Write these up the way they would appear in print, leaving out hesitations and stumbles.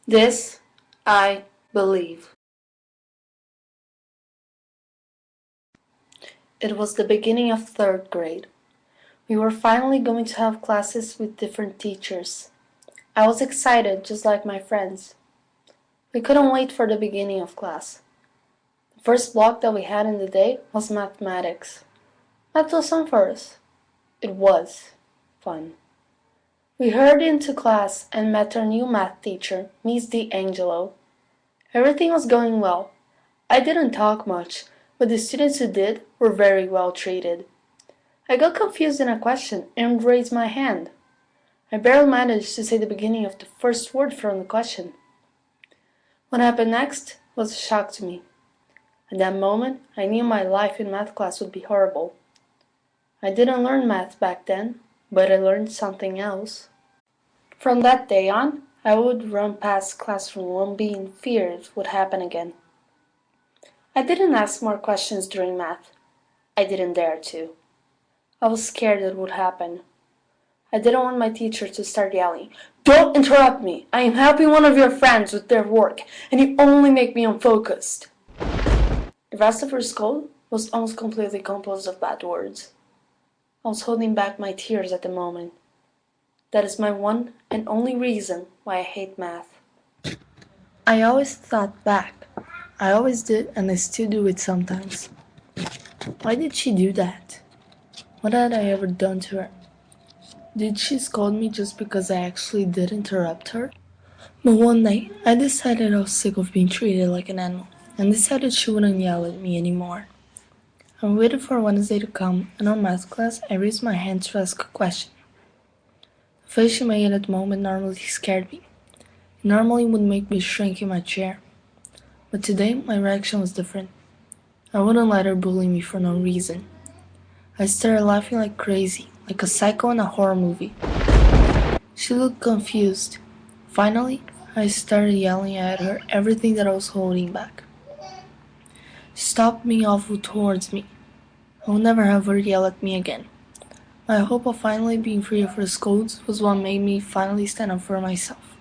This I believe. It was the beginning of third grade. We were finally going to have classes with different teachers. I was excited, just like my friends. We couldn't wait for the beginning of class. The first block that we had in the day was mathematics. Math was fun for us. It was fun. We hurried into class and met our new math teacher, Miss D'Angelo. Everything was going well. I didn't talk much, but the students who did were very well treated. I got confused in a question and raised my hand. I barely managed to say the beginning of the first word from the question. What happened next was a shock to me. At that moment, I knew my life in math class would be horrible. I didn't learn math back then, but I learned something else. From that day on, I would run past classroom 1B in fear it would happen again. I didn't ask more questions during math. I didn't dare to. I was scared it would happen. I didn't want my teacher to start yelling, "Don't interrupt me! I am helping one of your friends with their work, and you only make me unfocused." The rest of her scold was almost completely composed of bad words. I was holding back my tears at the moment. That is my one and only reason why I hate math. I always thought back. I always did, and I still do it sometimes. Why did she do that? What had I ever done to her? Did she scold me just because I actually did interrupt her? But one night, I decided I was sick of being treated like an animal, and decided she wouldn't yell at me anymore. I waited for Wednesday to come, and on math class, I raised my hand to ask a question. The face she made at the moment normally scared me. It normally would make me shrink in my chair. But today, my reaction was different. I wouldn't let her bully me for no reason. I started laughing like crazy, like a psycho in a horror movie. She looked confused. Finally, I started yelling at her everything that I was holding back. She stopped being awful towards me. I will never have her yell at me again. My hope of finally being free of her scolds was what made me finally stand up for myself.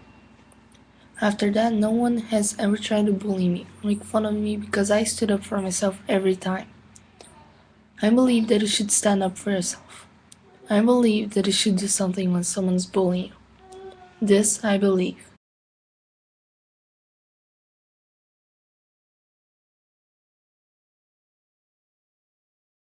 After that, no one has ever tried to bully me or make fun of me because I stood up for myself every time. I believe that you should stand up for yourself. I believe that you should do something when someone's bullying you. This I believe.